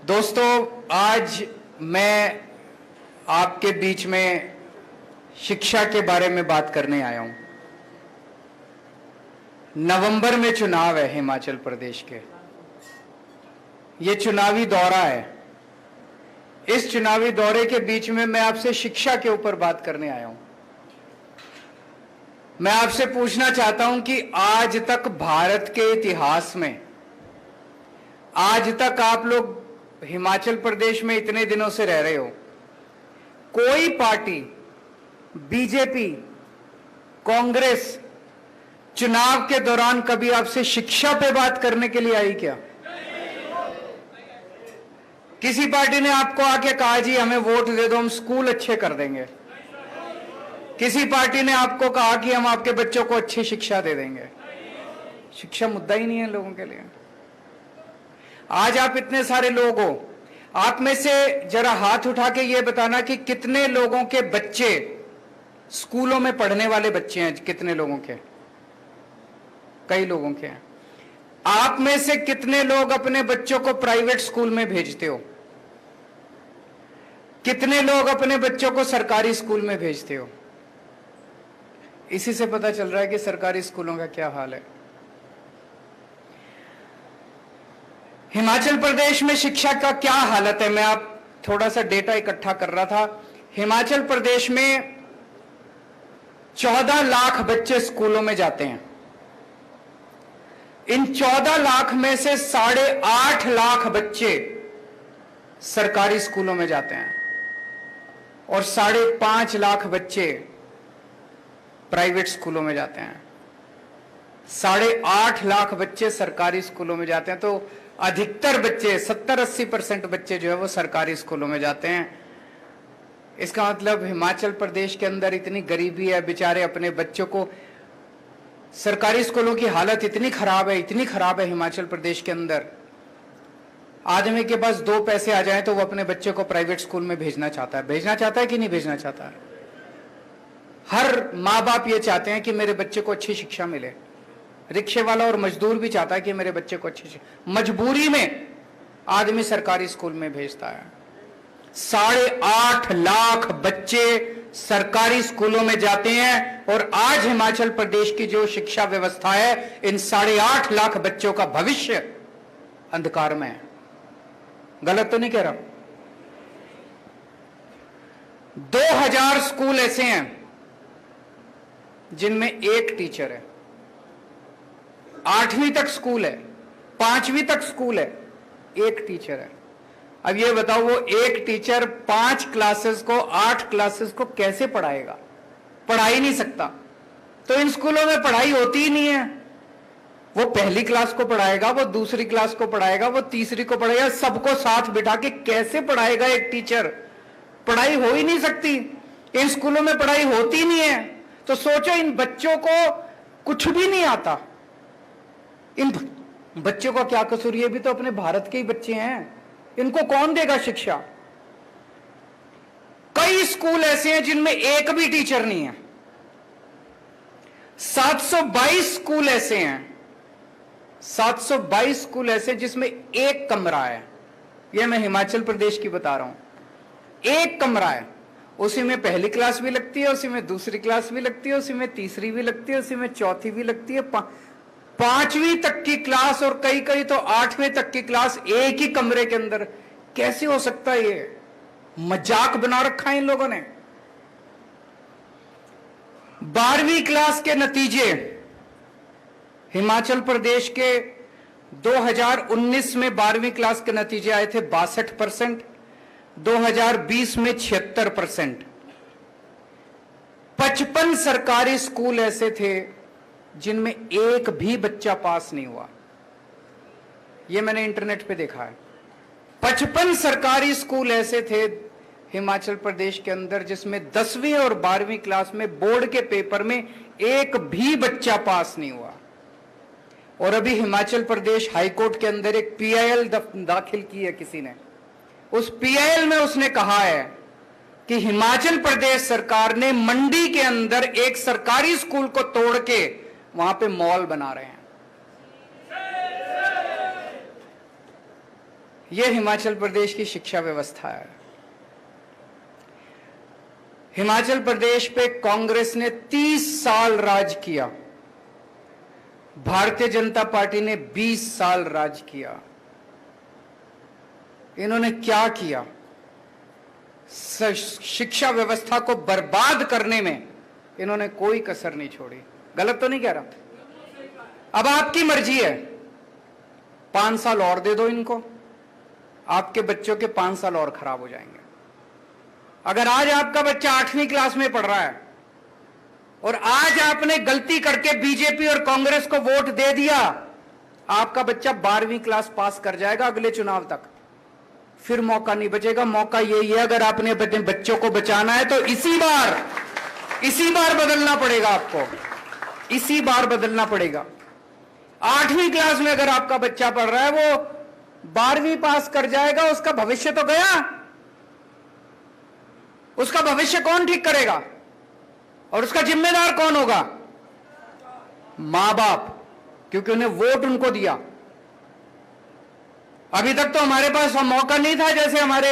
दोस्तों, आज मैं आपके बीच में शिक्षा के बारे में बात करने आया हूं। नवंबर में चुनाव है हिमाचल प्रदेश के। ये चुनावी दौरा है। इस चुनावी दौरे के बीच में मैं आपसे शिक्षा के ऊपर बात करने आया हूं। मैं आपसे पूछना चाहता हूं कि आज तक भारत के इतिहास में, आज तक आप लोग हिमाचल प्रदेश में इतने दिनों से रह रहे हो, कोई पार्टी, बीजेपी, कांग्रेस चुनाव के दौरान कभी आपसे शिक्षा पे बात करने के लिए आई क्या? किसी पार्टी ने आपको आके कहा जी हमें वोट दे दो, हम स्कूल अच्छे कर देंगे? किसी पार्टी ने आपको कहा कि हम आपके बच्चों को अच्छी शिक्षा दे देंगे? शिक्षा मुद्दा ही नहीं है लोगों के लिए। आज आप इतने सारे लोग हो, आप में से जरा हाथ उठा के ये बताना कि कितने लोगों के बच्चे स्कूलों में पढ़ने वाले बच्चे हैं? कितने लोगों के? कई लोगों के हैं। आप में से कितने लोग अपने बच्चों को प्राइवेट स्कूल में भेजते हो? कितने लोग अपने बच्चों को सरकारी स्कूल में भेजते हो? इसी से पता चल रहा है कि सरकारी स्कूलों का क्या हाल है। हिमाचल प्रदेश में शिक्षा का क्या हालत है, मैं आप थोड़ा सा डेटा इकट्ठा कर रहा था। हिमाचल प्रदेश में 14 लाख बच्चे स्कूलों में जाते हैं। इन 14 लाख में से 8.5 लाख बच्चे सरकारी स्कूलों में जाते हैं और 5.5 लाख बच्चे प्राइवेट स्कूलों में जाते हैं। 8.5 लाख बच्चे सरकारी स्कूलों में जाते हैं, तो अधिकतर बच्चे 70-80% बच्चे जो है वो सरकारी स्कूलों में जाते हैं। इसका मतलब हिमाचल प्रदेश के अंदर इतनी गरीबी है, बेचारे अपने बच्चों को, सरकारी स्कूलों की हालत इतनी खराब है हिमाचल प्रदेश के अंदर। आदमी के पास 2 पैसे आ जाएं तो वो अपने बच्चे को प्राइवेट स्कूल में भेजना चाहता है कि नहीं भेजना चाहता है? हर माँ बाप ये चाहते हैं कि मेरे बच्चे को अच्छी शिक्षा मिले। रिक्शे वाला और मजदूर भी चाहता है कि मेरे बच्चे को अच्छी शिक्षा, मजबूरी में आदमी सरकारी स्कूल में भेजता है। 8.5 लाख बच्चे सरकारी स्कूलों में जाते हैं और आज हिमाचल प्रदेश की जो शिक्षा व्यवस्था है, इन 8.5 लाख बच्चों का भविष्य अंधकार में है। गलत तो नहीं कह रहा? 2000 स्कूल ऐसे हैं जिनमें एक टीचर है। 8वीं तक स्कूल है, 5वीं तक स्कूल है, एक टीचर है। अब ये बताओ, वो एक टीचर 5 क्लासेस को, 8 क्लासेस को कैसे पढ़ाएगा? पढ़ा ही नहीं सकता। तो इन स्कूलों में पढ़ाई होती ही नहीं है। वो पहली क्लास को पढ़ाएगा, वो दूसरी क्लास को पढ़ाएगा, वो तीसरी को पढ़ाएगा, सबको साथ बिठा के कैसे पढ़ाएगा एक टीचर? पढ़ाई हो ही नहीं सकती। इन स्कूलों में पढ़ाई होती नहीं है। तो सोचो, इन बच्चों को कुछ भी नहीं आता। इन बच्चों का क्या कसूर? ये भी तो अपने भारत के ही बच्चे हैं, इनको कौन देगा शिक्षा? कई स्कूल ऐसे हैं जिनमें एक भी टीचर नहीं है। 722 स्कूल ऐसे हैं, 722 स्कूल ऐसे जिसमें एक कमरा है। यह मैं हिमाचल प्रदेश की बता रहा हूं। एक कमरा है, उसी में पहली क्लास भी लगती है, उसी में दूसरी क्लास भी लगती है, उसी में तीसरी भी लगती है, उसी में चौथी भी लगती है, 5वीं तक की क्लास और कई कई तो 8वीं तक की क्लास एक ही कमरे के अंदर। कैसे हो सकता है? ये मजाक बना रखा है इन लोगों ने। 12वीं क्लास के नतीजे हिमाचल प्रदेश के 2019 में 12वीं क्लास के नतीजे आए थे 62%, 2020 में 76%। 55 सरकारी स्कूल ऐसे थे जिनमें एक भी बच्चा पास नहीं हुआ। यह मैंने इंटरनेट पे देखा है। 55 सरकारी स्कूल ऐसे थे हिमाचल प्रदेश के अंदर जिसमें 10वीं और 12वीं क्लास में बोर्ड के पेपर में एक भी बच्चा पास नहीं हुआ। और अभी हिमाचल प्रदेश हाईकोर्ट के अंदर एक पीआईएल दाखिल की है किसी ने। उस पीआईएल में उसने कहा है कि हिमाचल प्रदेश सरकार ने मंडी के अंदर एक सरकारी स्कूल को तोड़ के वहां पे मॉल बना रहे हैं। ये हिमाचल प्रदेश की शिक्षा व्यवस्था है। हिमाचल प्रदेश पे कांग्रेस ने 30 साल राज किया, भारतीय जनता पार्टी ने 20 साल राज किया। इन्होंने क्या किया? शिक्षा व्यवस्था को बर्बाद करने में इन्होंने कोई कसर नहीं छोड़ी। गलत तो नहीं कह रहा? अब आपकी मर्जी है, 5 साल और दे दो इनको, आपके बच्चों के 5 साल और खराब हो जाएंगे। अगर आज आपका बच्चा 8वीं क्लास में पढ़ रहा है और आज आपने गलती करके बीजेपी और कांग्रेस को वोट दे दिया, आपका बच्चा 12वीं क्लास पास कर जाएगा अगले चुनाव तक, फिर मौका नहीं बचेगा। मौका यही है, अगर आपने अपने बच्चों को बचाना है तो इसी बार बदलना पड़ेगा आपको, इसी बार बदलना पड़ेगा। 8वीं क्लास में अगर आपका बच्चा पढ़ रहा है, वो 12वीं पास कर जाएगा, उसका भविष्य तो गया। उसका भविष्य कौन ठीक करेगा और उसका जिम्मेदार कौन होगा? मां बाप, क्योंकि उन्हें वोट उनको दिया। अभी तक तो हमारे पास मौका नहीं था, जैसे हमारे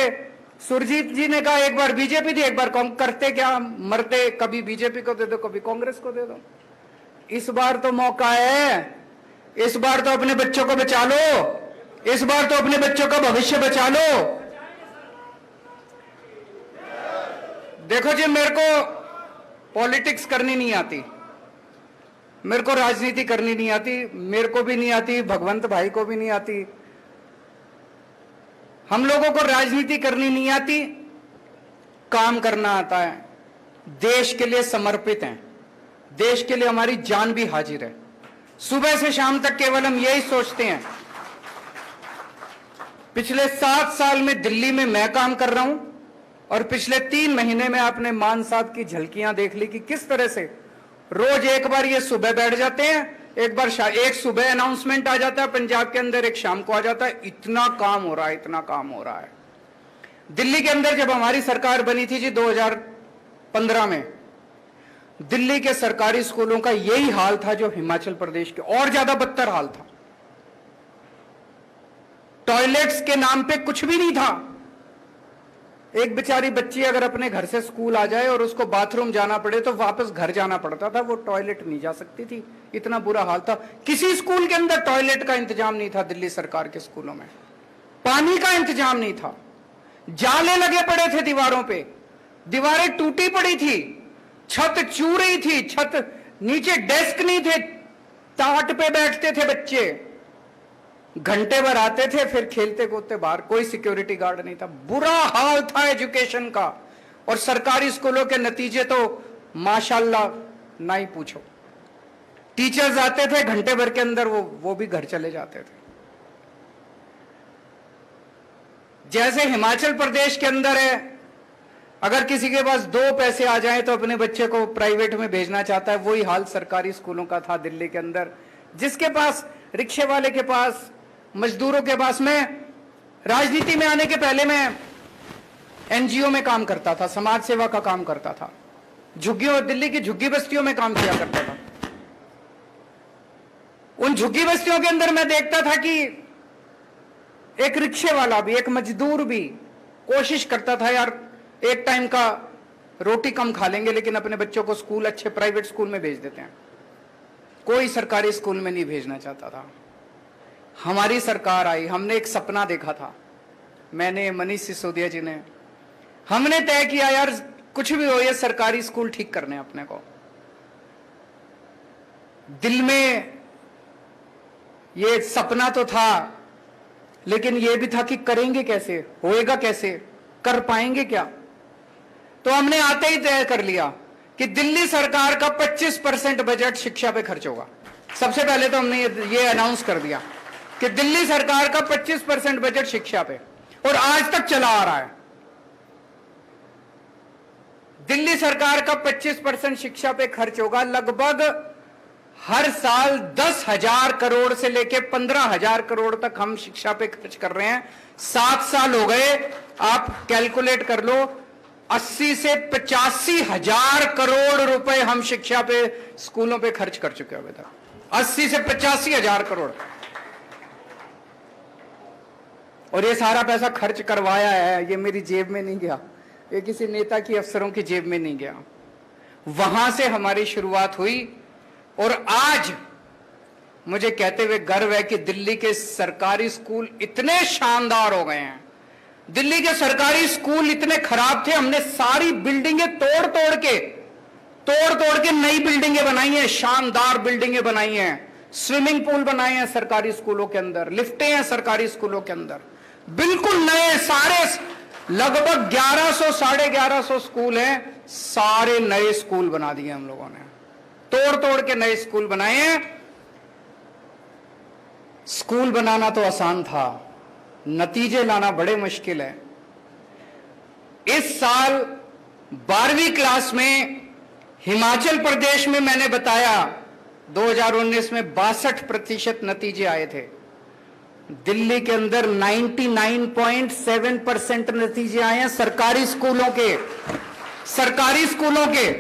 सुरजीत जी ने कहा, एक बार बीजेपी थी, एक बार करते क्या मरते, कभी बीजेपी को दे दो, कभी कांग्रेस को दे दो। इस बार तो मौका है, इस बार तो अपने बच्चों को बचा लो, इस बार तो अपने बच्चों का भविष्य बचा लो। देखो जी, मेरे को पॉलिटिक्स करनी नहीं आती, मेरे को राजनीति करनी नहीं आती, मेरे को भी नहीं आती, भगवंत भाई को भी नहीं आती। हम लोगों को राजनीति करनी नहीं आती, काम करना आता है। देश के लिए समर्पित हैं, देश के लिए हमारी जान भी हाजिर है। सुबह से शाम तक केवल हम यही सोचते हैं। पिछले 7 साल में दिल्ली में मैं काम कर रहा हूं और पिछले 3 महीने में आपने मान साहब की झलकियां देख ली कि किस तरह से रोज एक बार ये सुबह बैठ जाते हैं, एक सुबह अनाउंसमेंट आ जाता है पंजाब के अंदर, एक शाम को आ जाता है। इतना काम हो रहा है, इतना काम हो रहा है। दिल्ली के अंदर जब हमारी सरकार बनी थी जी 2015 में, दिल्ली के सरकारी स्कूलों का यही हाल था जो हिमाचल प्रदेश के, और ज्यादा बदतर हाल था। टॉयलेट्स के नाम पे कुछ भी नहीं था। एक बेचारी बच्ची अगर अपने घर से स्कूल आ जाए और उसको बाथरूम जाना पड़े तो वापस घर जाना पड़ता था, वो टॉयलेट नहीं जा सकती थी, इतना बुरा हाल था। किसी स्कूल के अंदर टॉयलेट का इंतजाम नहीं था। दिल्ली सरकार के स्कूलों में पानी का इंतजाम नहीं था, जाले लगे पड़े थे दीवारों पे, दीवारें टूटी पड़ी थी, छत चू रही थी, छत नीचे डेस्क नहीं थे, टाट पे बैठते थे बच्चे, घंटे भर आते थे, फिर खेलते कूदते बाहर, कोई सिक्योरिटी गार्ड नहीं था। बुरा हाल था एजुकेशन का। और सरकारी स्कूलों के नतीजे तो माशाल्लाह ना ही पूछो। टीचर्स आते थे, घंटे भर के अंदर वो भी घर चले जाते थे। जैसे हिमाचल प्रदेश के अंदर है, अगर किसी के पास 2 पैसे आ जाए तो अपने बच्चे को प्राइवेट में भेजना चाहता है, वही हाल सरकारी स्कूलों का था दिल्ली के अंदर। जिसके पास, रिक्शे वाले के पास, मजदूरों के पास। मैं राजनीति में आने के पहले मैं एनजीओ में काम करता था, समाज सेवा का काम करता था, झुग्गियों, दिल्ली की झुग्गी बस्तियों में काम किया करता था। उन झुग्गी बस्तियों के अंदर मैं देखता था कि एक रिक्शे वाला भी, एक मजदूर भी कोशिश करता था, यार एक टाइम का रोटी कम खा लेंगे लेकिन अपने बच्चों को स्कूल, अच्छे प्राइवेट स्कूल में भेज देते हैं। कोई सरकारी स्कूल में नहीं भेजना चाहता था। हमारी सरकार आई, हमने एक सपना देखा था, मैंने, मनीष सिसोदिया जी ने, हमने तय किया यार कुछ भी हो, ये सरकारी स्कूल ठीक करने अपने को। दिल में ये सपना तो था, लेकिन ये भी था कि करेंगे कैसे, होएगा कैसे, कर पाएंगे क्या। तो हमने आते ही तय कर लिया कि दिल्ली सरकार का 25% बजट शिक्षा पे खर्च होगा। सबसे पहले तो हमने ये अनाउंस कर दिया कि दिल्ली सरकार का 25% बजट शिक्षा पे, और आज तक चला आ रहा है। दिल्ली सरकार का 25% शिक्षा पे खर्च होगा। लगभग हर साल 10,000 करोड़ से लेके 15,000 करोड़ तक हम शिक्षा पे खर्च कर रहे हैं। 7 साल हो गए, आप कैलकुलेट कर लो, 80 से 85,000 करोड़ रुपए हम शिक्षा पे, स्कूलों पे खर्च कर चुके हैं अभी तक। 80 से 85,000 करोड़। और ये सारा पैसा खर्च करवाया है, ये मेरी जेब में नहीं गया, ये किसी नेता की, अफसरों की जेब में नहीं गया। वहां से हमारी शुरुआत हुई और आज मुझे कहते हुए गर्व है कि दिल्ली के सरकारी स्कूल इतने शानदार हो गए हैं। दिल्ली के सरकारी स्कूल इतने खराब थे, हमने सारी बिल्डिंगें तोड़ तोड़ के नई बिल्डिंगें बनाई हैं, शानदार बिल्डिंगें बनाई हैं, स्विमिंग पूल बनाए हैं सरकारी स्कूलों के अंदर, लिफ्टें हैं सरकारी स्कूलों के अंदर, बिल्कुल नए सारे, लगभग 1100 1150 स्कूल हैं, सारे नए स्कूल बना दिए हम लोगों ने, तोड़ तोड़ के नए स्कूल बनाए हैं। स्कूल बनाना तो आसान था, नतीजे लाना बड़े मुश्किल है। इस साल 12वीं क्लास में हिमाचल प्रदेश में मैंने बताया 2019 में 62% नतीजे आए थे। दिल्ली के अंदर 99.7% नतीजे आए हैं सरकारी स्कूलों के,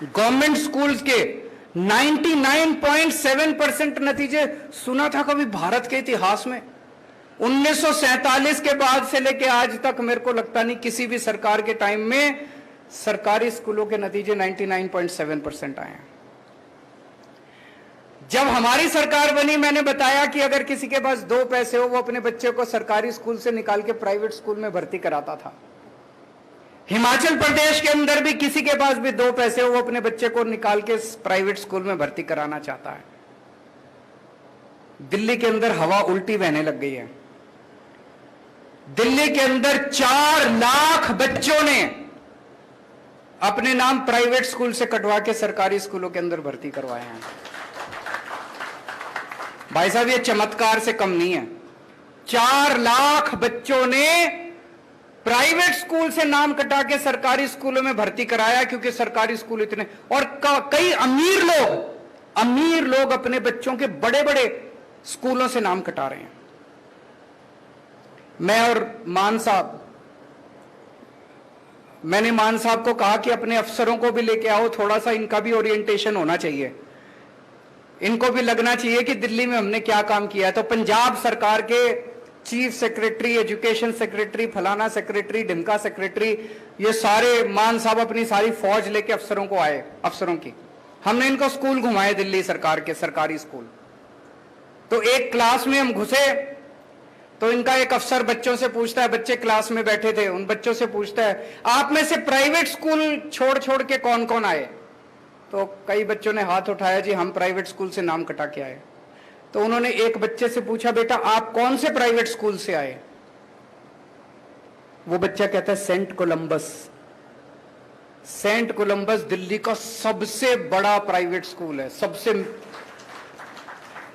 गवर्नमेंट स्कूल्स के 99.7% नतीजे। सुना था कभी भारत के इतिहास में 1947 के बाद से लेके आज तक मेरे को लगता नहीं किसी भी सरकार के टाइम में सरकारी स्कूलों के नतीजे 99.7% आए हैं। जब हमारी सरकार बनी, मैंने बताया कि अगर किसी के पास 2 पैसे हो वो अपने बच्चे को सरकारी स्कूल से निकाल के प्राइवेट स्कूल में भर्ती कराता था। हिमाचल प्रदेश के अंदर भी किसी के पास भी 2 पैसे हो वो अपने बच्चे को निकाल के प्राइवेट स्कूल में भर्ती कराना चाहता है। दिल्ली के अंदर हवा उल्टी बहने लग गई है। दिल्ली के अंदर 4 लाख बच्चों ने अपने नाम प्राइवेट स्कूल से कटवा के सरकारी स्कूलों के अंदर भर्ती करवाए हैं। भाई साहब, ये चमत्कार से कम नहीं है। 4 लाख बच्चों ने प्राइवेट स्कूल से नाम कटा के सरकारी स्कूलों में भर्ती कराया, क्योंकि सरकारी स्कूल इतने, और कई अमीर लोग अपने बच्चों के बड़े बड़े स्कूलों से नाम कटा रहे हैं। मैंने मान साहब को कहा कि अपने अफसरों को भी लेके आओ, थोड़ा सा इनका भी ओरिएंटेशन होना चाहिए, इनको भी लगना चाहिए कि दिल्ली में हमने क्या काम किया है। तो पंजाब सरकार के चीफ सेक्रेटरी, एजुकेशन सेक्रेटरी, फलाना सेक्रेटरी, ढिमका सेक्रेटरी, ये सारे मान साहब अपनी सारी फौज लेके अफसरों को आए, अफसरों की, हमने इनको स्कूल घुमाए, दिल्ली सरकार के सरकारी स्कूल। तो एक क्लास में हम घुसे तो इनका एक अफसर बच्चों से पूछता है, बच्चे क्लास में बैठे थे, उन बच्चों से पूछता है, आप में से प्राइवेट स्कूल छोड़ छोड़ के कौन कौन आए? तो कई बच्चों ने हाथ उठाया, जी हम प्राइवेट स्कूल से नाम कटा के आए। तो उन्होंने एक बच्चे से पूछा, बेटा आप कौन से प्राइवेट स्कूल से आए? वो बच्चा कहता है saint Columba's. Saint Columba's Delhi का सबसे बड़ा प्राइवेट स्कूल है, सबसे,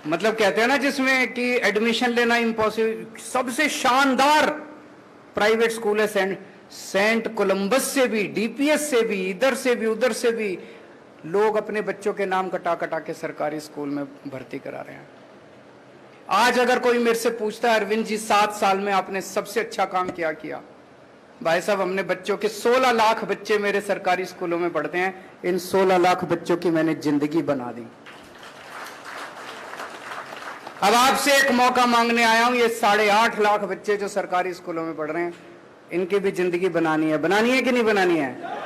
मतलब कहते हैं ना जिसमें कि एडमिशन लेना इम्पॉसिबल, सबसे शानदार प्राइवेट स्कूल है सेंट कोलंबस से भी, डीपीएस से भी, इधर से भी उधर से भी लोग अपने बच्चों के नाम कटा कटा के सरकारी स्कूल में भर्ती करा रहे हैं। आज अगर कोई मेरे से पूछता है, अरविंद जी 7 साल में आपने सबसे अच्छा काम क्या किया? भाई साहब, हमने बच्चों के 16 लाख बच्चे मेरे सरकारी स्कूलों में पढ़ते हैं, इन 16 लाख बच्चों की मैंने जिंदगी बना दी। अब आपसे एक मौका मांगने आया हूं, ये 8.5 लाख बच्चे जो सरकारी स्कूलों में पढ़ रहे हैं, इनकी भी जिंदगी बनानी है कि नहीं बनानी है?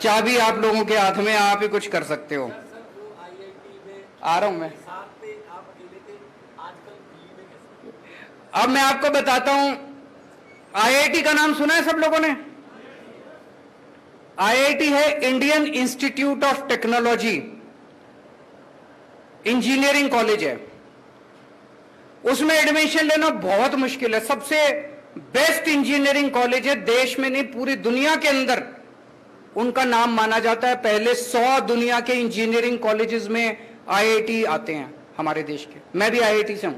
चाबी आप लोगों के हाथ में, आप ही कुछ कर सकते हो। आ रहा हूं मैं, अब मैं आपको बताता हूं, आईआईटी का नाम सुना है सब लोगों ने? आईआईटी है Indian institute of technology, engineering college है। उसमें एडमिशन लेना बहुत मुश्किल है, सबसे बेस्ट इंजीनियरिंग कॉलेज है, देश में नहीं पूरी दुनिया के अंदर उनका नाम माना जाता है। पहले 100 दुनिया के इंजीनियरिंग कॉलेजेस में आईआईटी आते हैं हमारे देश के। मैं भी आईआईटी से हूं।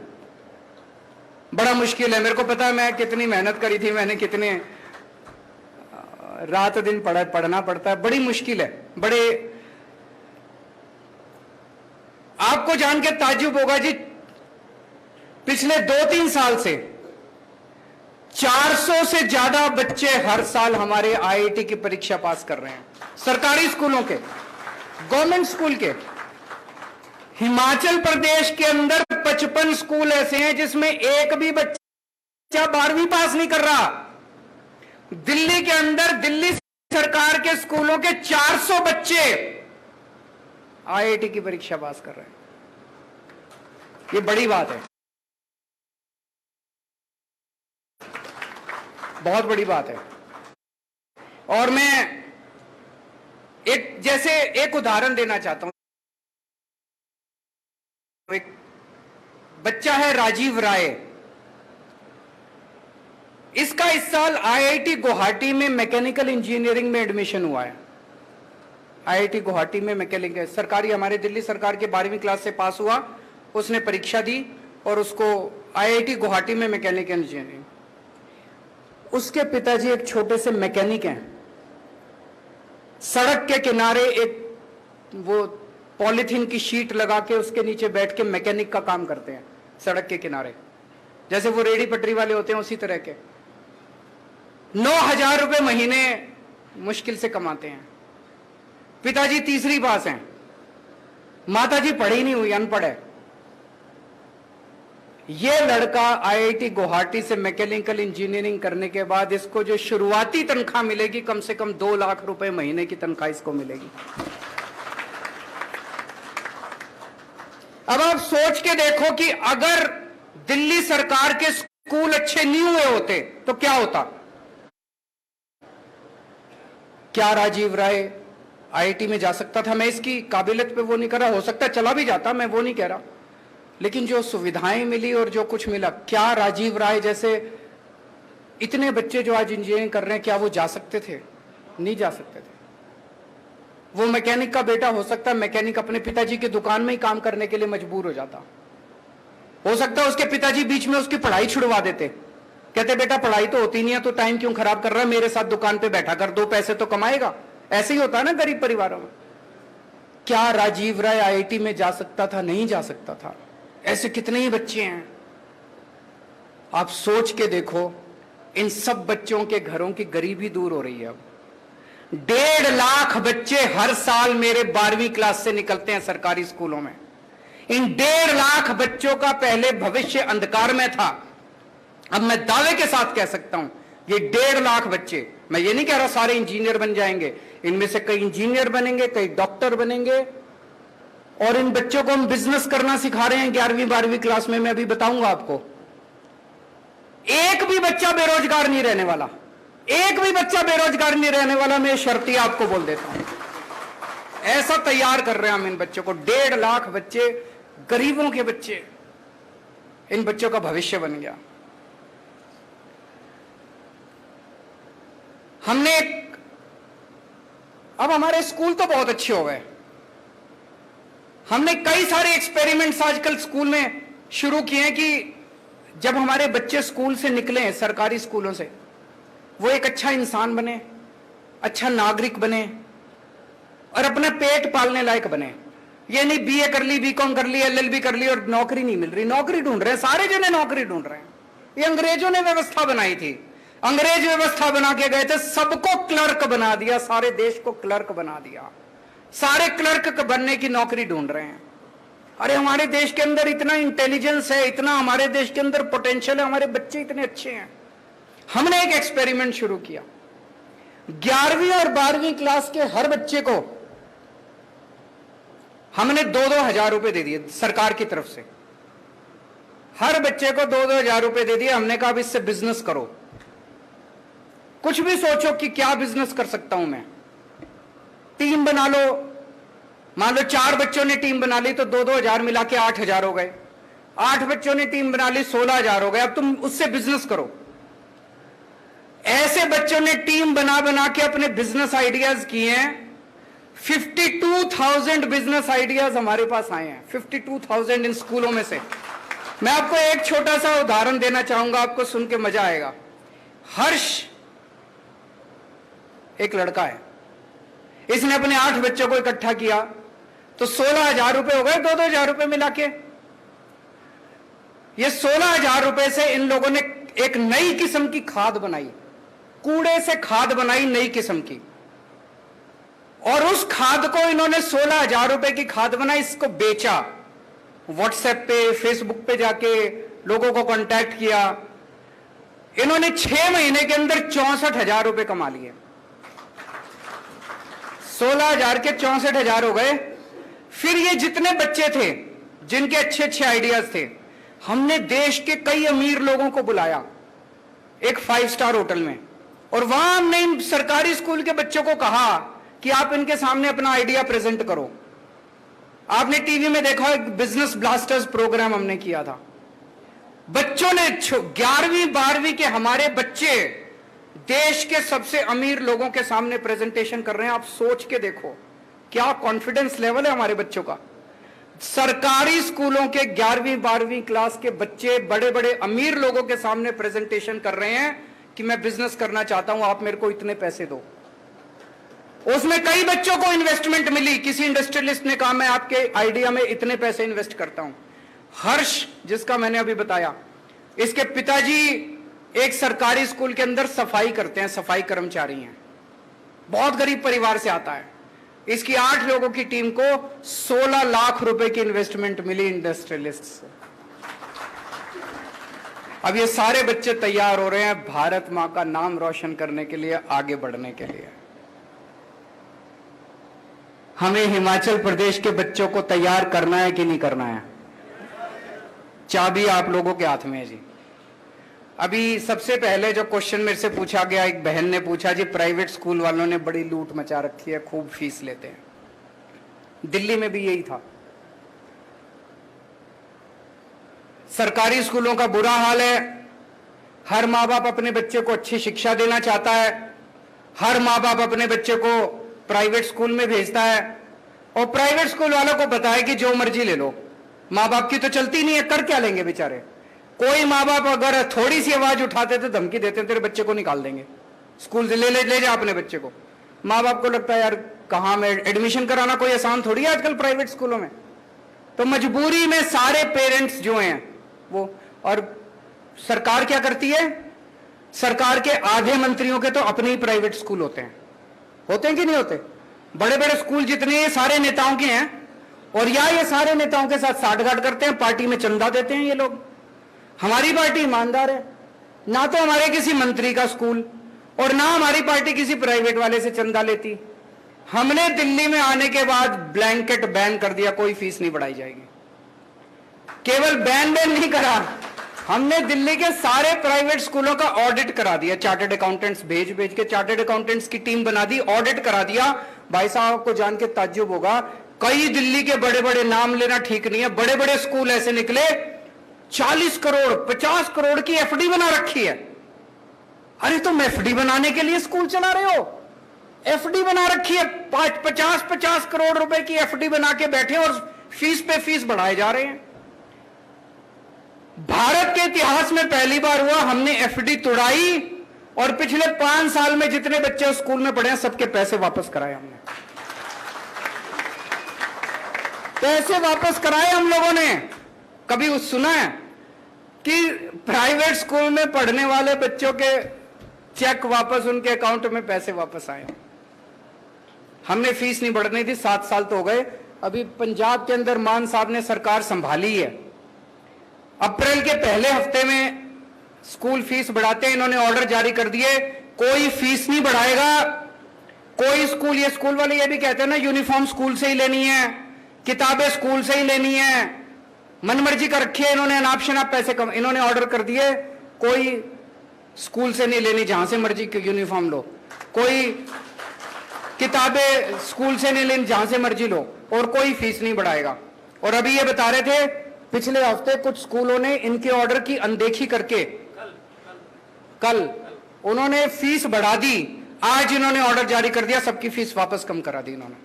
बड़ा मुश्किल है, मेरे को पता है मैं कितनी मेहनत करी थी, मैंने कितने रात दिन पढ़ना पड़ता है, बड़ी मुश्किल है। बड़े, आपको जान के ताज्जुब होगा जी, पिछले 2-3 साल से 400 से ज्यादा बच्चे हर साल हमारे आईआईटी की परीक्षा पास कर रहे हैं, सरकारी स्कूलों के, गवर्नमेंट स्कूल के। हिमाचल प्रदेश के अंदर 55 स्कूल ऐसे हैं जिसमें एक भी बच्चा बच्चा 12वीं पास नहीं कर रहा। दिल्ली के अंदर दिल्ली सरकार के स्कूलों के 400 बच्चे आईआईटी की परीक्षा पास कर रहे हैं। ये बड़ी बात है, बहुत बड़ी बात है। और मैं एक उदाहरण देना चाहता हूं। एक बच्चा है राजीव राय, इसका इस साल आईआईटी गुवाहाटी में मैकेनिकल इंजीनियरिंग में एडमिशन हुआ है। आईआईटी गुवाहाटी में मैकेनिकल सरकारी, हमारे दिल्ली सरकार के 12वीं क्लास से पास हुआ, उसने परीक्षा दी और उसको आईआईटी गुवाहाटी में मैकेनिकल इंजीनियरिंग। उसके पिताजी एक छोटे से मैकेनिक हैं। सड़क के किनारे एक वो पॉलीथीन की शीट लगा के उसके नीचे बैठ के मैकेनिक का काम करते हैं सड़क के किनारे, जैसे वो रेडी पटरी वाले होते हैं उसी तरह के। 9,000 रुपए महीने मुश्किल से कमाते हैं। पिताजी तीसरी पास हैं, माताजी पढ़ी नहीं हुई, अनपढ़ है। यह लड़का आईआईटी गुवाहाटी से मैकेनिकल इंजीनियरिंग करने के बाद इसको जो शुरुआती तनख्वाह मिलेगी, कम से कम 2 लाख रुपए महीने की तनख्वाह इसको मिलेगी। अब आप सोच के देखो कि अगर दिल्ली सरकार के स्कूल अच्छे नहीं हुए होते तो क्या होता। क्या राजीव राय आईआईटी में जा सकता था? मैं इसकी काबिलियत पे वो नहीं कर रहा, हो सकता चला भी जाता, मैं वो नहीं कह रहा। लेकिन जो सुविधाएं मिली और जो कुछ मिला, क्या राजीव राय जैसे इतने बच्चे जो आज इंजीनियरिंग कर रहे हैं, क्या वो जा सकते थे? नहीं जा सकते थे। वो मैकेनिक का बेटा हो सकता है मैकेनिक अपने पिताजी की दुकान में ही काम करने के लिए मजबूर हो जाता। हो सकता है उसके पिताजी बीच में उसकी पढ़ाई छुड़वा देते, कहते बेटा पढ़ाई तो होती नहीं है तो टाइम क्यों खराब कर रहा है, मेरे साथ दुकान पे बैठा कर, 2 पैसे तो कमाएगा। ऐसे ही होता है ना गरीब परिवारों में। क्या राजीव राय आईआईटी में जा सकता था? नहीं जा सकता था। ऐसे कितने ही बच्चे हैं, आप सोच के देखो। इन सब बच्चों के घरों की गरीबी दूर हो रही है। अब 1.5 लाख बच्चे हर साल मेरे 12वीं क्लास से निकलते हैं सरकारी स्कूलों में। इन 1.5 लाख बच्चों का पहले भविष्य अंधकार में था। अब मैं दावे के साथ कह सकता हूं, ये 1.5 लाख बच्चे, मैं ये नहीं कह रहा सारे इंजीनियर बन जाएंगे, इनमें से कई इंजीनियर बनेंगे, कई डॉक्टर बनेंगे। और इन बच्चों को हम बिजनेस करना सिखा रहे हैं 11वीं 12वीं क्लास में। मैं अभी बताऊंगा आपको। एक भी बच्चा बेरोजगार नहीं रहने वाला, एक भी बच्चा बेरोजगार नहीं रहने वाला। मैं शर्ती आपको बोल देता हूं, ऐसा तैयार कर रहे हैं हम इन बच्चों को। 1.5 लाख बच्चे, गरीबों के बच्चे, इन बच्चों का भविष्य बन गया। हमने अब हमारे स्कूल तो बहुत अच्छे हो गए। हमने कई सारे एक्सपेरिमेंट्स आजकल स्कूल में शुरू किए हैं कि जब हमारे बच्चे स्कूल से निकले, सरकारी स्कूलों से, वो एक अच्छा इंसान बने, अच्छा नागरिक बने और अपना पेट पालने लायक बने। ये नहीं बीए कर ली, बीकॉम कर ली, एलएलबी कर ली और नौकरी नहीं मिल रही। नौकरी ढूंढ रहे हैं, सारे जने नौकरी ढूंढ रहे हैं। ये अंग्रेजों ने व्यवस्था बनाई थी, अंग्रेज व्यवस्था बना के गए थे, सबको क्लर्क बना दिया, सारे देश को क्लर्क बना दिया। सारे क्लर्क बनने की नौकरी ढूंढ रहे हैं। अरे हमारे देश के अंदर इतना इंटेलिजेंस है, इतना हमारे देश के अंदर पोटेंशियल है, हमारे बच्चे इतने अच्छे हैं। हमने एक एक्सपेरिमेंट शुरू किया। 11वीं और 12वीं क्लास के हर बच्चे को हमने 2-2 हजार रुपए दे दिए सरकार की तरफ से। हर बच्चे को 2-2 हजार रुपए दे दिए। हमने कहा अब इससे बिजनेस करो, कुछ भी सोचो कि क्या बिजनेस कर सकता हूं मैं। टीम बना लो, मान लो 4 बच्चों ने टीम बना ली तो 2-2 हजार मिला के 8 हजार हो गए। 8 बच्चों ने टीम बना ली, 16 हजार हो गए। अब तुम उससे बिजनेस करो। ऐसे बच्चों ने टीम बना बना के अपने बिजनेस आइडियाज किए हैं। 52,000 बिजनेस आइडियाज हमारे पास आए हैं, 52,000 इन स्कूलों में से। मैं आपको एक छोटा सा उदाहरण देना चाहूंगा, आपको सुन के मजा आएगा। हर्ष एक लड़का है, इसने अपने 8 बच्चों को इकट्ठा किया तो 16 हजार रुपए हो गए, 2-2 हजार रुपए मिला के। ये 16 हजार रुपए से इन लोगों ने एक नई किस्म की खाद बनाई, कूड़े से खाद बनाई नई किस्म की। और उस खाद को इन्होंने 16 हजार रुपए की खाद बनाई, इसको बेचा। व्हाट्सएप पे, फेसबुक पे जाके लोगों को कांटेक्ट किया इन्होंने 6 महीने के अंदर 64,000 रुपए कमा लिए। 16,000 के 64,000 हो गए। फिर ये जितने बच्चे थे जिनके अच्छे अच्छे आइडियाज थे, हमने देश के कई अमीर लोगों को बुलाया एक 5 स्टार होटल में, और वहां हमने इन सरकारी स्कूल के बच्चों को कहा कि आप इनके सामने अपना आइडिया प्रेजेंट करो। आपने टीवी में देखा, एक बिजनेस ब्लास्टर्स प्रोग्राम हमने किया था। बच्चों ने 11वीं 12वीं के हमारे बच्चे देश के सबसे अमीर लोगों के सामने प्रेजेंटेशन कर रहे हैं। आप सोच के देखो क्या कॉन्फिडेंस लेवल है हमारे बच्चों का। सरकारी स्कूलों के 11वीं 12वीं क्लास के बच्चे बड़े बड़े अमीर लोगों के सामने प्रेजेंटेशन कर रहे हैं कि मैं बिजनेस करना चाहता हूं, आप मेरे को इतने पैसे दो। उसमें कई बच्चों को इन्वेस्टमेंट मिली। किसी इंडस्ट्रियलिस्ट ने कहा मैं आपके आइडिया में इतने पैसे इन्वेस्ट करता हूं। हर्ष, जिसका मैंने अभी बताया, इसके पिताजी एक सरकारी स्कूल के अंदर सफाई करते हैं, सफाई कर्मचारी हैं, बहुत गरीब परिवार से आता है। इसकी 8 लोगों की टीम को 16 लाख रुपए की इन्वेस्टमेंट मिली इंडस्ट्रियलिस्ट से। अब ये सारे बच्चे तैयार हो रहे हैं भारत मां का नाम रोशन करने के लिए, आगे बढ़ने के लिए। हमें हिमाचल प्रदेश के बच्चों को तैयार करना है कि नहीं करना है? चाबी आप लोगों के हाथ में है जी। अभी सबसे पहले जो क्वेश्चन मेरे से पूछा गया, एक बहन ने पूछा जी प्राइवेट स्कूल वालों ने बड़ी लूट मचा रखी है, खूब फीस लेते हैं। दिल्ली में भी यही था। सरकारी स्कूलों का बुरा हाल है। हर माँ बाप अपने बच्चे को अच्छी शिक्षा देना चाहता है, हर माँ बाप अपने बच्चे को प्राइवेट स्कूल में भेजता है, और प्राइवेट स्कूल वालों को पता है कि जो मर्जी ले लो, माँ बाप की तो चलती नहीं है, कर क्या लेंगे बेचारे। कोई माँ बाप अगर थोड़ी सी आवाज उठाते तो धमकी देते, तेरे बच्चे को निकाल देंगे स्कूल से, ले जा अपने बच्चे को। माँ बाप को लगता है यार कहाँ में एडमिशन कराना कोई आसान थोड़ी है आजकल प्राइवेट स्कूलों में। तो मजबूरी में सारे पेरेंट्स जो हैं वो, और सरकार क्या करती है, सरकार के आधे मंत्रियों के तो अपने ही प्राइवेट स्कूल होते हैं कि नहीं होते? बड़े बड़े स्कूल जितने सारे नेताओं के हैं, और या ये सारे नेताओं के साथ साठगांठ करते हैं, पार्टी में चंदा देते हैं ये लोग। हमारी पार्टी ईमानदार है, ना तो हमारे किसी मंत्री का स्कूल और ना हमारी पार्टी किसी प्राइवेट वाले से चंदा लेती। हमने दिल्ली में आने के बाद ब्लैंकेट बैन कर दिया, कोई फीस नहीं बढ़ाई जाएगी। केवल बैन नहीं करा, हमने दिल्ली के सारे प्राइवेट स्कूलों का ऑडिट करा दिया। चार्टर्ड अकाउंटेंट्स भेज के चार्टर्ड अकाउंटेंट्स की टीम बना दी, ऑडिट करा दिया। भाई साहब को जान के ताज्जुब होगा, कई दिल्ली के बड़े बड़े, नाम लेना ठीक नहीं है, बड़े बड़े स्कूल ऐसे निकले 40 करोड़ 50 करोड़ की एफडी बना रखी है। अरे तुम एफडी बनाने के लिए स्कूल चला रहे हो? एफडी बना रखी है, 50 करोड़ रुपए की एफडी बना के बैठे और फीस पे फीस बढ़ाए जा रहे हैं। भारत के इतिहास में पहली बार हुआ, हमने एफडी तोड़ाई और पिछले 5 साल में जितने बच्चे स्कूल में पढ़े हैं सबके पैसे वापस कराए हमने। पैसे वापस कराए हम लोगों ने। कभी सुना है कि प्राइवेट स्कूल में पढ़ने वाले बच्चों के चेक वापस उनके अकाउंट में पैसे वापस आए? हमने फीस नहीं बढ़ने दी, 7 साल तो हो गए। अभी पंजाब के अंदर मान साहब ने सरकार संभाली है, अप्रैल के पहले हफ्ते में स्कूल फीस बढ़ाते हैं। इन्होंने ऑर्डर जारी कर दिए, कोई फीस नहीं बढ़ाएगा कोई स्कूल। ये स्कूल वाले ये भी कहते हैं ना, यूनिफॉर्म स्कूल से ही लेनी है, किताबें स्कूल से ही लेनी है, मनमर्जी कर रखी है इन्होंने, अनाप शनाप पैसे कम। इन्होंने ऑर्डर कर दिए कोई स्कूल से नहीं लेनी, जहां से मर्जी यूनिफॉर्म लो, कोई किताबें स्कूल से नहीं लेनी, जहां से मर्जी लो, और कोई फीस नहीं बढ़ाएगा। और अभी ये बता रहे थे पिछले हफ्ते कुछ स्कूलों ने इनके ऑर्डर की अनदेखी करके कल उन्होंने फीस बढ़ा दी। आज इन्होंने ऑर्डर जारी कर दिया, सबकी फीस वापस कम करा दी इन्होंने।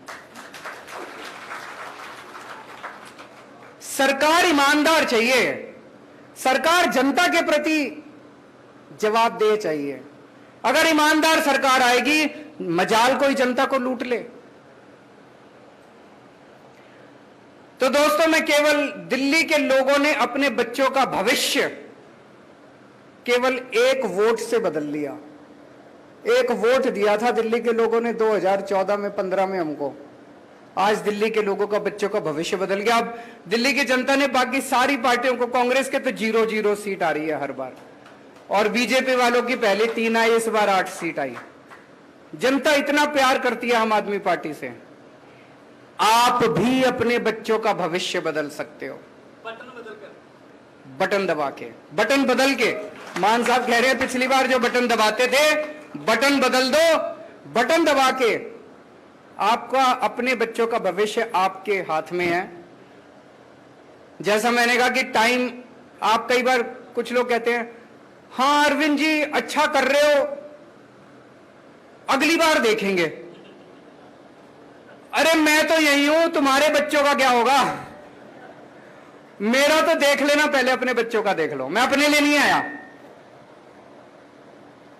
सरकार ईमानदार चाहिए, सरकार जनता के प्रति जवाबदेह चाहिए। अगर ईमानदार सरकार आएगी, मजाल कोई जनता को लूट ले। तो दोस्तों, मैं केवल दिल्ली के लोगों ने अपने बच्चों का भविष्य केवल एक वोट से बदल लिया। एक वोट दिया था दिल्ली के लोगों ने 2014 में 15 में हमको। आज दिल्ली के लोगों का, बच्चों का भविष्य बदल गया। अब दिल्ली की जनता ने बाकी सारी पार्टियों को, कांग्रेस के तो 0-0 सीट आ रही है हर बार, और बीजेपी वालों की पहले 3 आई, इस बार 8 सीट आई। जनता इतना प्यार करती है आम आदमी पार्टी से। आप भी अपने बच्चों का भविष्य बदल सकते हो बटन दबा के, बटन बदल के। मान साहब कह रहे हैं पिछली बार जो बटन दबाते थे, बटन बदल दो, बटन दबा के। आपका अपने बच्चों का भविष्य आपके हाथ में है। जैसा मैंने कहा कि टाइम, आप कई बार कुछ लोग कहते हैं हाँ अरविंद जी अच्छा कर रहे हो, अगली बार देखेंगे। अरे मैं तो यही हूं, तुम्हारे बच्चों का क्या होगा? मेरा तो देख लेना, पहले अपने बच्चों का देख लो। मैं अपने लिए नहीं आया,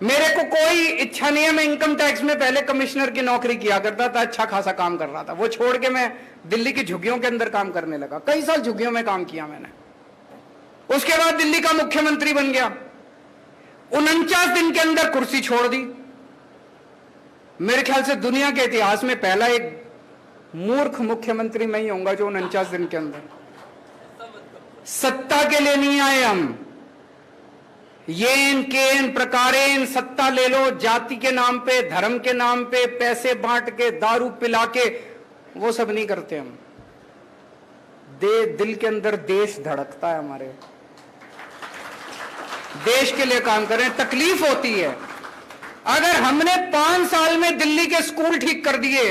मेरे को कोई इच्छा नहीं है। मैं इनकम टैक्स में पहले कमिश्नर की नौकरी किया करता था, अच्छा खासा काम कर रहा था। वो छोड़ के मैं दिल्ली की झुग्गियों के अंदर काम करने लगा। कई साल झुग्गियों में काम किया मैंने। उसके बाद दिल्ली का मुख्यमंत्री बन गया। 49 दिन के अंदर कुर्सी छोड़ दी। मेरे ख्याल से दुनिया के इतिहास में पहला एक मूर्ख मुख्यमंत्री मैं ही होऊंगा जो 49 दिन के अंदर। सत्ता के लिए नहीं आए हम। येन केन प्रकारेन सत्ता ले लो, जाति के नाम पे, धर्म के नाम पे, पैसे बांट के, दारू पिला के, वो सब नहीं करते हम। दिल के अंदर देश धड़कता है हमारे, देश के लिए काम करें। तकलीफ होती है। अगर हमने 5 साल में दिल्ली के स्कूल ठीक कर दिए,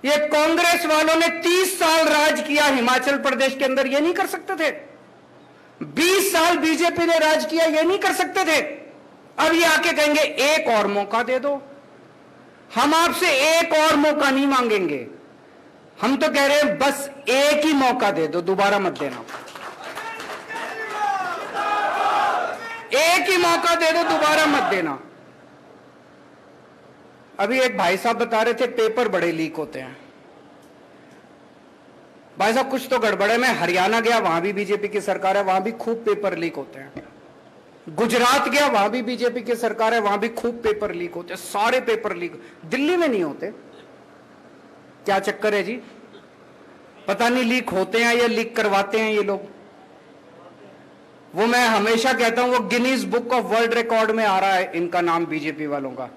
ये कांग्रेस वालों ने 30 साल राज किया हिमाचल प्रदेश के अंदर, ये नहीं कर सकते थे? 20 साल बीजेपी ने राज किया, ये नहीं कर सकते थे? अब ये आके कहेंगे एक और मौका दे दो। हम आपसे एक और मौका नहीं मांगेंगे, हम तो कह रहे हैं बस एक ही मौका दे दो, दोबारा मत देना। एक ही मौका दे दो, दोबारा मत देना। अभी एक भाई साहब बता रहे थे पेपर बड़े लीक होते हैं। भाई साहब कुछ तो गड़बड़ है। मैं हरियाणा गया, वहां भी बीजेपी की सरकार है, वहां भी खूब पेपर लीक होते हैं। गुजरात गया, वहां भी बीजेपी की सरकार है, वहां भी खूब पेपर लीक होते हैं। सारे पेपर लीक, दिल्ली में नहीं होते। क्या चक्कर है जी? पता नहीं लीक होते हैं या लीक करवाते हैं ये लोग। वो मैं हमेशा कहता हूं, वो Guinness book of world record में आ रहा है इनका नाम, बीजेपी वालों का।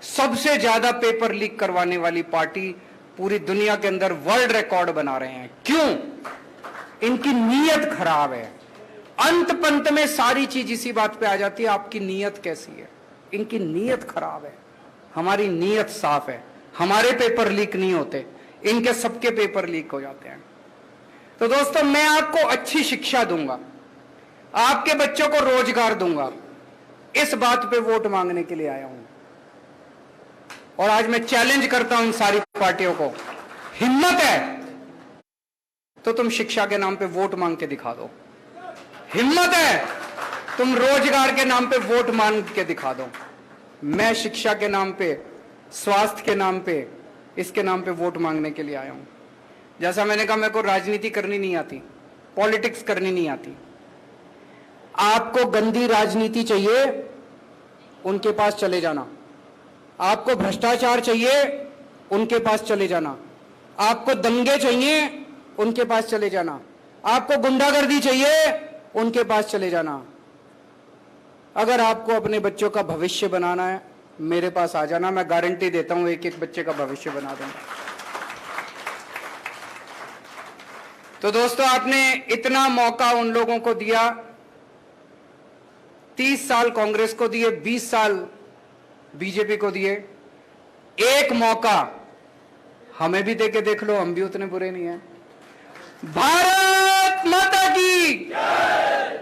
सबसे ज्यादा पेपर लीक करवाने वाली पार्टी पूरी दुनिया के अंदर वर्ल्ड रिकॉर्ड बना रहे हैं। क्यों? इनकी नीयत खराब है। अंत पंत में सारी चीज इसी बात पे आ जाती है, आपकी नीयत कैसी है। इनकी नीयत खराब है, हमारी नीयत साफ है। हमारे पेपर लीक नहीं होते, इनके सबके पेपर लीक हो जाते हैं। तो दोस्तों, मैं आपको अच्छी शिक्षा दूंगा, आपके बच्चों को रोजगार दूंगा, इस बात पे वोट मांगने के लिए आया हूं। और आज मैं चैलेंज करता हूं इन सारी पार्टियों को, हिम्मत है तो तुम शिक्षा के नाम पे वोट मांग के दिखा दो। हिम्मत है तुम रोजगार के नाम पे वोट मांग के दिखा दो। मैं शिक्षा के नाम पे, स्वास्थ्य के नाम पे, इसके नाम पे वोट मांगने के लिए आया हूं। जैसा मैंने कहा, मेरे को राजनीति करनी नहीं आती, पॉलिटिक्स करनी नहीं आती। आपको गंदी राजनीति चाहिए, उनके पास चले जाना। आपको भ्रष्टाचार चाहिए, उनके पास चले जाना। आपको दंगे चाहिए, उनके पास चले जाना। आपको गुंडागर्दी चाहिए, उनके पास चले जाना। अगर आपको अपने बच्चों का भविष्य बनाना है, मेरे पास आ जाना। मैं गारंटी देता हूं एक एक बच्चे का भविष्य बना दूंगा। तो दोस्तों, आपने इतना मौका उन लोगों को दिया, 30 साल कांग्रेस को दिए, 20 साल बीजेपी को दिए। एक मौका हमें भी देके देख लो, हम भी उतने बुरे नहीं हैं। भारत माता की जय।